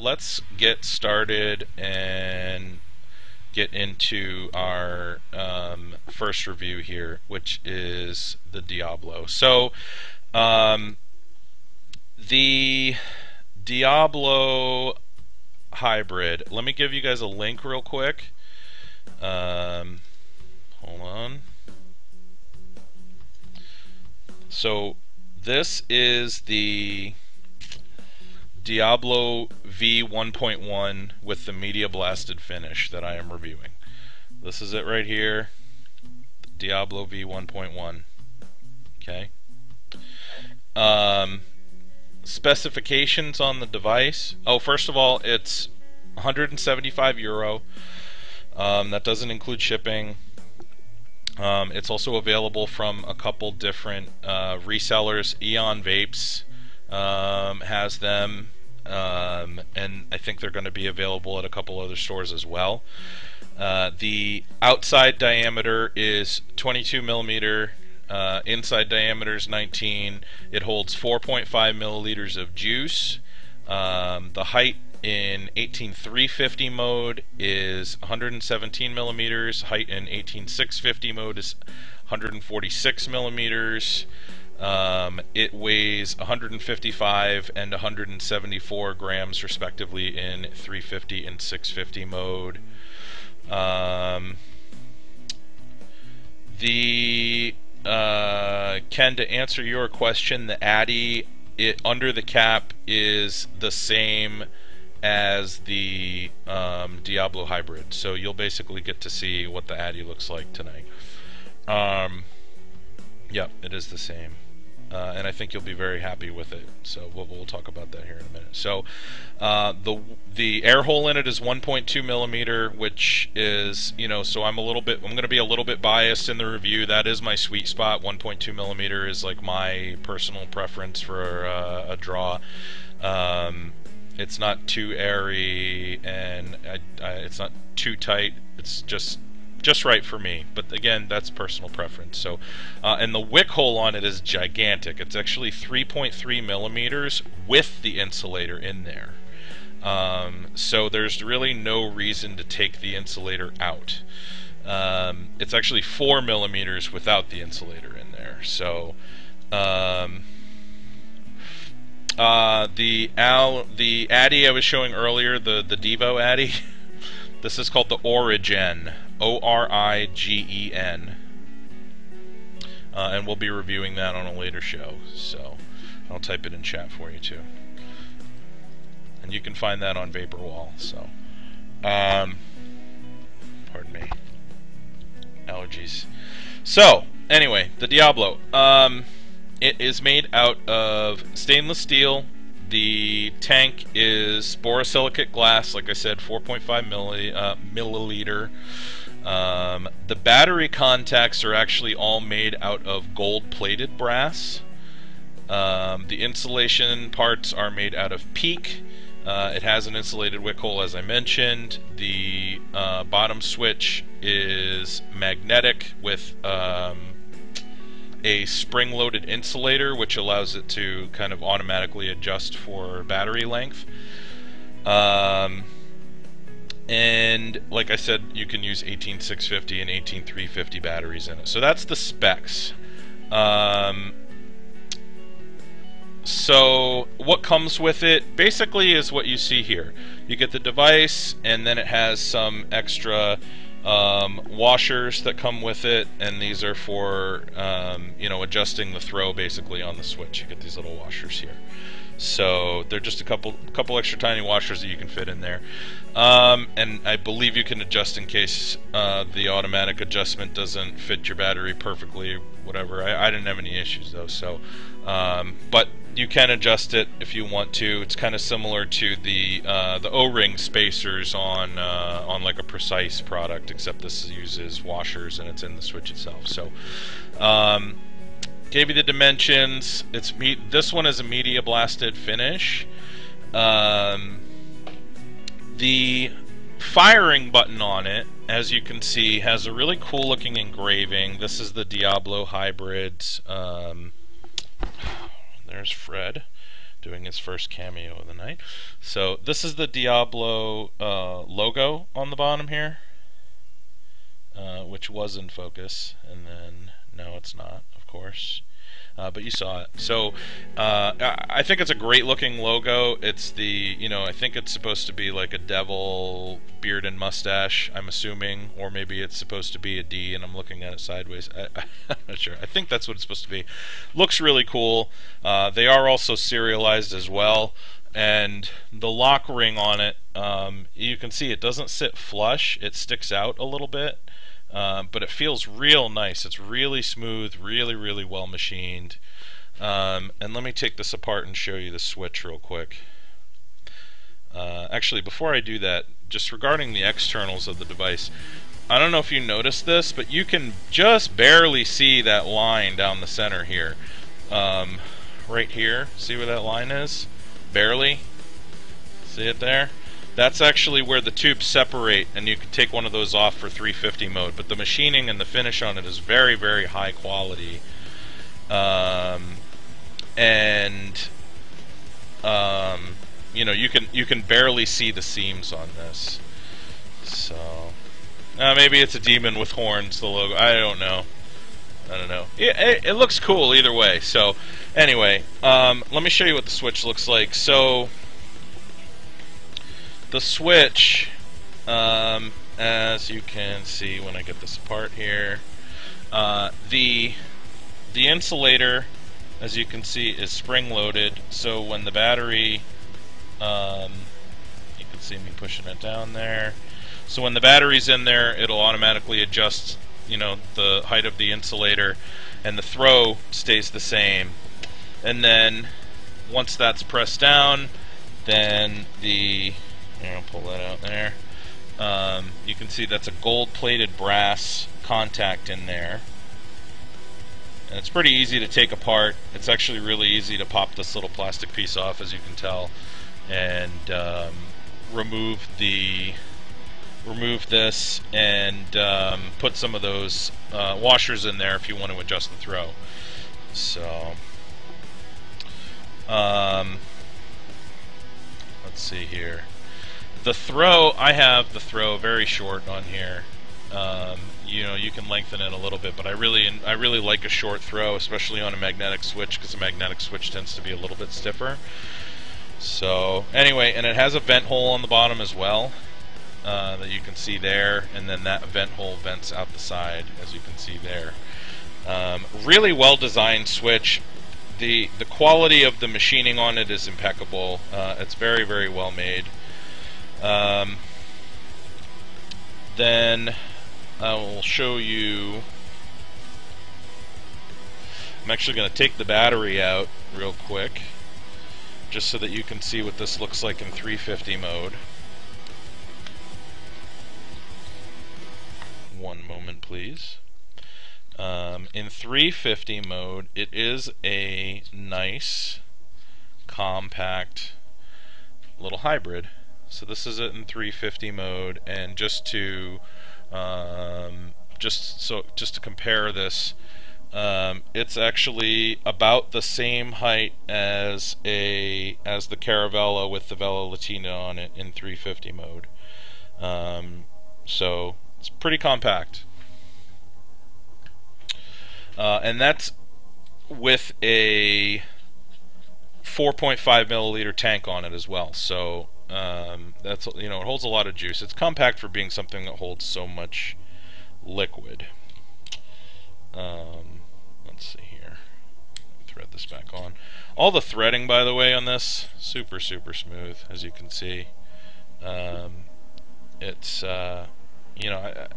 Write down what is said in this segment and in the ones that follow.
let's get started and get into our first review here, which is the Diablo. So the Diablo Hybrid, let me give you guys a link real quick. Hold on. So this is the Diablo v1.1 with the media blasted finish that I am reviewing. This is it right here, Diablo v1.1. Okay. Specifications on the device. Oh, first of all, it's 175 euro. That doesn't include shipping. It's also available from a couple different resellers. Eon Vapes has them, and I think they're going to be available at a couple other stores as well. The outside diameter is 22 millimeter. Inside diameter is 19. It holds 4.5 milliliters of juice. The height in 18350 mode is 117 millimeters. Height in 18650 mode is 146 millimeters. It weighs 155 and 174 grams respectively in 350 and 650 mode. Ken, to answer your question, the Addy under the cap is the same as the Diablo Hybrid, so you'll basically get to see what the Addy looks like tonight. Yeah, it is the same, and I think you'll be very happy with it. So we'll talk about that here in a minute. So the air hole in it is 1.2 millimeter, which is, you know, so I'm going to be a little bit biased in the review. That is my sweet spot. 1.2 millimeter is like my personal preference for a draw. It's not too airy, and it's not too tight. It's just right for me, but again, that's personal preference. So, and the wick hole on it is gigantic. It's actually 3.3 millimeters with the insulator in there. So there's really no reason to take the insulator out. It's actually 4 millimeters without the insulator in there. So, the Addy I was showing earlier, the Devo Addy, this is called the Origen. O-R-I-G-E-N, and we'll be reviewing that on a later show, so I'll type it in chat for you too, and you can find that on Vaporwall. So pardon me, allergies. So anyway, the Diablo, it is made out of stainless steel. The tank is borosilicate glass, like I said, 4.5 milliliter. The battery contacts are actually all made out of gold-plated brass. The insulation parts are made out of PEEK. It has an insulated wick hole, as I mentioned. The bottom switch is magnetic with a spring-loaded insulator, which allows it to kind of automatically adjust for battery length. And like I said, you can use 18650 and 18350 batteries in it. So that's the specs. So what comes with it basically is what you see here. You get the device, and then it has some extra washers that come with it, and these are for you know, adjusting the throw basically on the switch. You get these little washers here. So they're just a couple extra tiny washers that you can fit in there, and I believe you can adjust in case the automatic adjustment doesn't fit your battery perfectly, whatever. I didn't have any issues though, so but you can adjust it if you want to. It's kind of similar to the O-ring spacers on like a Precise product, except this uses washers and it's in the switch itself. So gave you the dimensions. This one is a media blasted finish. The firing button on it, as you can see, has a really cool looking engraving. This is the Diablo Hybrid. There's Fred. doing his first cameo of the night. So this is the Diablo logo on the bottom here, which was in focus, and then no, it's not, of course. But you saw it. So I think it's a great looking logo. It's the, I think it's supposed to be like a devil beard and mustache, I'm assuming, or maybe it's supposed to be a D and I'm looking at it sideways. I'm not sure. I think that's what it's supposed to be. Looks really cool. They are also serialized as well. And the lock ring on it, you can see it doesn't sit flush. It sticks out a little bit. But it feels real nice. It's really smooth, really well machined. And let me take this apart and show you the switch real quick. Actually, before I do that, just regarding the externals of the device, I don't know if you noticed this, but you can just barely see that line down the center here. Right here, see where that line is? Barely. See it there? That's actually where the tubes separate, and you can take one of those off for 350 mode. But the machining and the finish on it is very high quality, you can barely see the seams on this. So maybe it's a demon with horns. The logo, I don't know. It looks cool either way. So anyway, let me show you what the switch looks like. So the switch, as you can see when I get this apart here, the insulator, as you can see, is spring-loaded. So when the battery, you can see me pushing it down there. So when the battery's in there, it'll automatically adjust, the height of the insulator, and the throw stays the same. And then once that's pressed down, then I'll pull that out there. You can see that's a gold-plated brass contact in there. And it's pretty easy to take apart. It's actually really easy to pop this little plastic piece off, as you can tell, and remove this and put some of those washers in there if you want to adjust the throw. So let's see here. The throw, I have the throw very short on here. You can lengthen it a little bit, but I really like a short throw, especially on a magnetic switch, because a magnetic switch tends to be a little bit stiffer. So anyway, and it has a vent hole on the bottom as well, that you can see there, and then that vent hole vents out the side, as you can see there. Really well designed switch. The quality of the machining on it is impeccable. It's very well made. Then I will show you. I'm actually going to take the battery out real quick, just so that you can see what this looks like in 350 mode. One moment, please. In 350 mode, it is a nice, compact little hybrid. So this is it in 350 mode, and just to compare this, it's actually about the same height as the Caravella with the Vela Latina on it in 350 mode. So it's pretty compact, and that's with a 4.5 milliliter tank on it as well. So that's, it holds a lot of juice. It's compact for being something that holds so much liquid. Let's see here. Thread this back on. All the threading, by the way, on this, super smooth, as you can see. It's I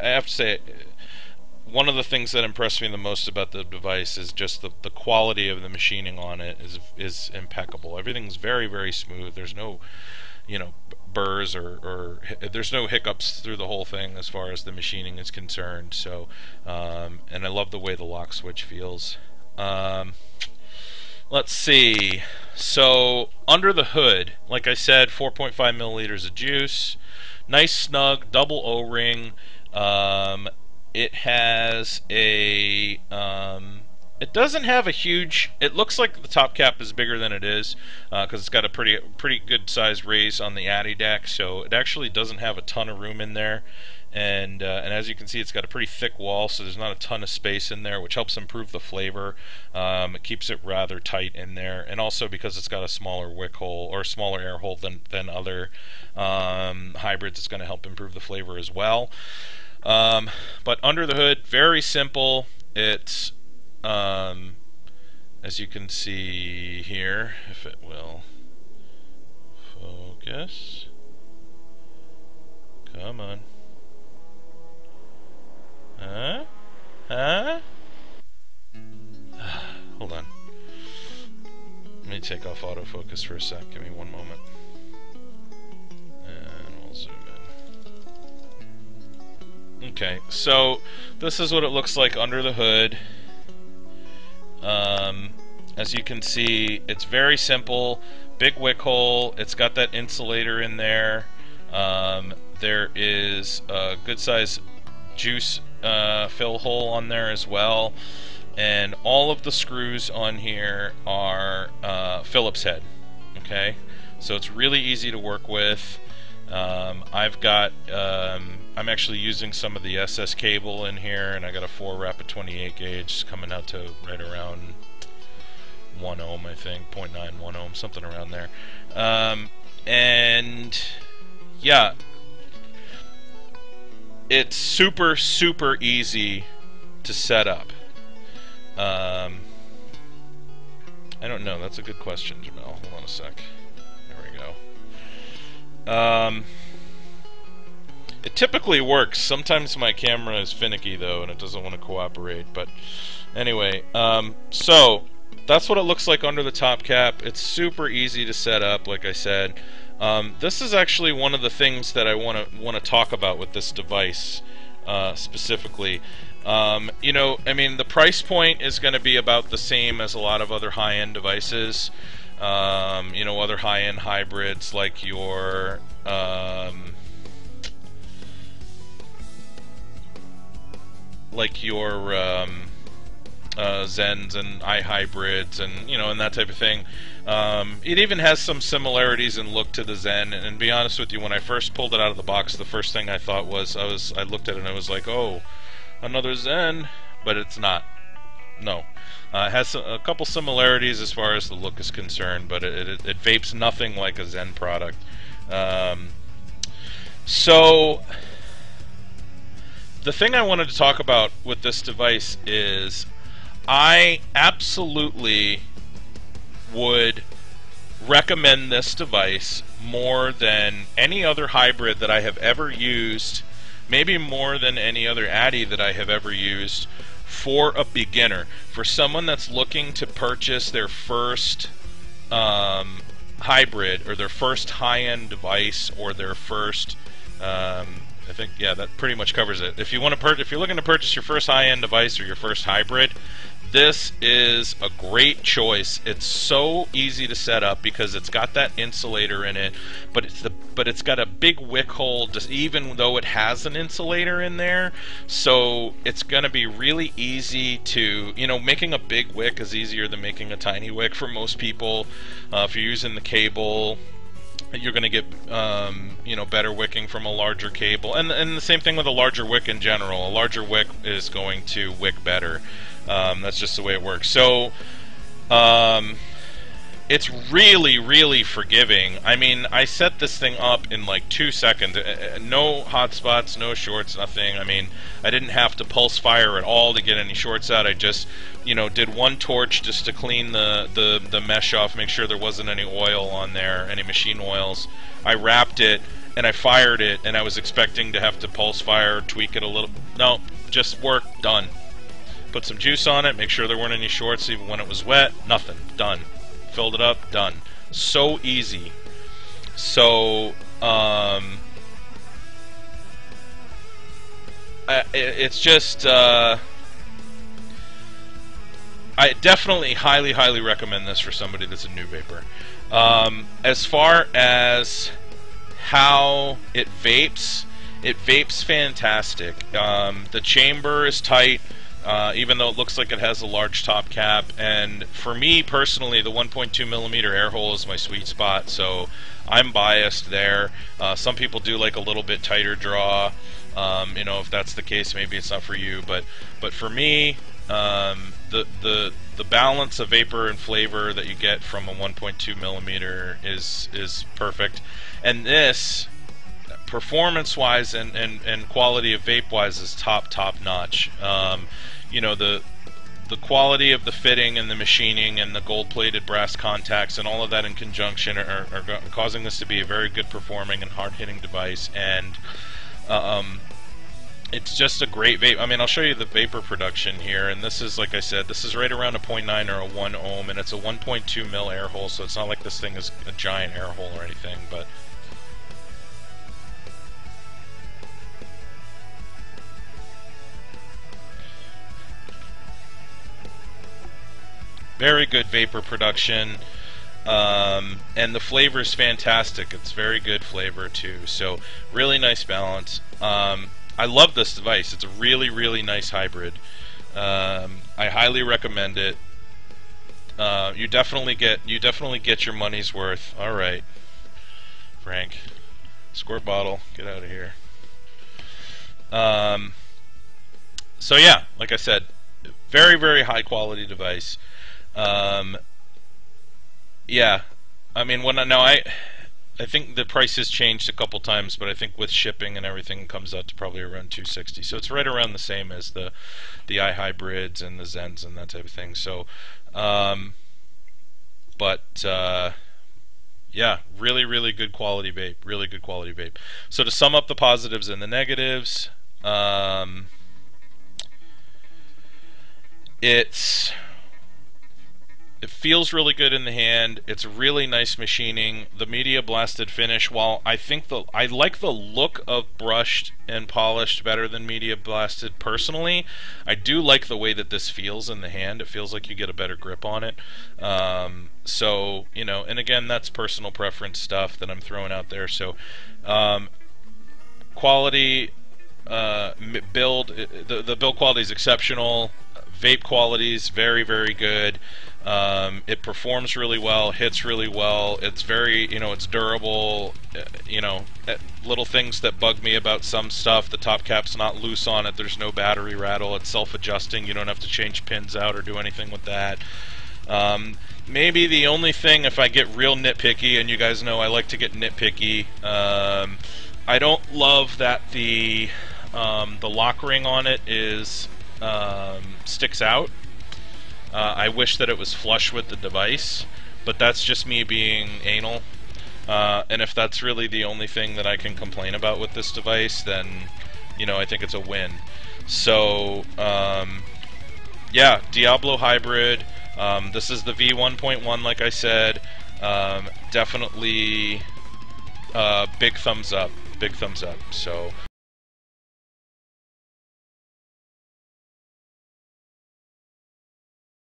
have to say, one of the things that impressed me the most about the device is just the quality of the machining on it is impeccable. Everything's very smooth. There's no burrs or there's no hiccups through the whole thing as far as the machining is concerned. So and I love the way the lock switch feels. Let's see. So under the hood, like I said, 4.5 milliliters of juice, nice snug double O-ring. It has a It doesn't have a huge. It looks like the top cap is bigger than it is because it's got a pretty good size raise on the Addy deck. So it actually doesn't have a ton of room in there, and as you can see, it's got a pretty thick wall, so there's not a ton of space in there, which helps improve the flavor. It keeps it rather tight in there, and also because it's got a smaller wick hole or smaller air hole than other hybrids, it's going to help improve the flavor as well. But under the hood, very simple. It's as you can see here, if it will focus, come on, hold on, let me take off autofocus for a sec, give me one moment, and we'll zoom in. Okay, so this is what it looks like under the hood. As you can see, it's very simple, big wick hole, it's got that insulator in there, there is a good size juice fill hole on there as well, and all of the screws on here are Phillips head, okay? So it's really easy to work with. I've got, I'm actually using some of the SS cable in here, and I got a 4 rapid 28 gauge coming out to right around 1 ohm, I think, 0.91 ohm, something around there. And yeah, it's super easy to set up. I don't know, that's a good question, Jamel. Hold on a sec. There we go. It typically works. Sometimes my camera is finicky though, and it doesn't want to cooperate. But anyway, so that's what it looks like under the top cap. It's super easy to set up, like I said. This is actually one of the things that I want to talk about with this device specifically. You know, I mean, the price point is going to be about the same as a lot of other high-end devices. You know, other high-end hybrids like your Zens and iHybrids and, you know, and that type of thing. It even has some similarities in look to the Zen, and to be honest with you, when I first pulled it out of the box, the first thing I thought was, I looked at it and I was like, oh, another Zen, but it's not. No. It has a couple similarities as far as the look is concerned, but it vapes nothing like a Zen product. So the thing I wanted to talk about with this device is I absolutely would recommend this device more than any other hybrid that I have ever used, maybe more than any other Addy that I have ever used, for a beginner, for someone that's looking to purchase their first hybrid or their first high-end device or their first I think, yeah, that pretty much covers it. If you want to if you're looking to purchase your first high-end device or your first hybrid, this is a great choice. It's so easy to set up because it's got that insulator in it, but it's got a big wick hole, just even though it has an insulator in there. So it's going to be really easy to, you know, making a big wick is easier than making a tiny wick for most people. If you're using the cable, you're going to get you know, better wicking from a larger cable, and the same thing with a larger wick in general. A larger wick is going to wick better. That's just the way it works. So it's really forgiving. I mean, I set this thing up in like 2 seconds. No hot spots, no shorts, nothing. I mean, I didn't have to pulse fire at all to get any shorts out. I just, you know, did one torch just to clean the mesh off, make sure there wasn't any oil on there, any machine oils. I wrapped it and I fired it, and I was expecting to have to pulse fire, tweak it a little. No, just work, done. Put some juice on it, make sure there weren't any shorts even when it was wet. Nothing, done. Filled it up, done. So easy. So it's just I definitely highly recommend this for somebody that's a new vapor. As far as how it vapes fantastic. The chamber is tight. even though it looks like it has a large top cap. And for me personally, the 1.2 millimeter air hole is my sweet spot, so I'm biased there. Some people do like a little bit tighter draw. You know, if that's the case, maybe it's not for you. But for me, the balance of vapor and flavor that you get from a 1.2 millimeter is perfect. And this, performance-wise and quality of vape-wise, is top notch. You know, the quality of the fitting and the machining and the gold-plated brass contacts and all of that in conjunction are causing this to be a very good performing and hard-hitting device. And it's just a great vape. I mean, I'll show you the vapor production here, and this is, like I said, this is right around a 0.9 or a 1 ohm, and it's a 1.2 mil air hole, so it's not like this thing is a giant air hole or anything, but very good vapor production. And the flavor is fantastic. It's very good flavor too, so really nice balance. I love this device. It's a really nice hybrid. I highly recommend it. You definitely get your money's worth. All right, Frank, squirt bottle, get out of here. So yeah, like I said, very high quality device. Yeah, I mean, I think the price has changed a couple times, but I think with shipping and everything, it comes out to probably around $260. So it's right around the same as the iHybrids and the Zens and that type of thing. So, yeah, really good quality vape. Really good quality vape. So to sum up the positives and the negatives, it feels really good in the hand. It's really nice machining. The media blasted finish, while I like the look of brushed and polished better than media blasted personally, I do like the way that this feels in the hand. It feels like you get a better grip on it. So, you know, and again, that's personal preference stuff that I'm throwing out there. So, quality, build, the build quality is exceptional. Vape quality is very good. It performs really well, hits really well. It's very, you know, it's durable. You know, little things that bug me about some stuff. The top cap's not loose on it. There's no battery rattle. It's self-adjusting. You don't have to change pins out or do anything with that. Maybe the only thing, if I get real nitpicky, and you guys know I like to get nitpicky, I don't love that the lock ring on it is sticks out. I wish that it was flush with the device, but that's just me being anal. And if that's really the only thing that I can complain about with this device, then, you know, I think it's a win. So, yeah, Diablo Hybrid. This is the v1.1, like I said. Definitely big thumbs up. Big thumbs up. So,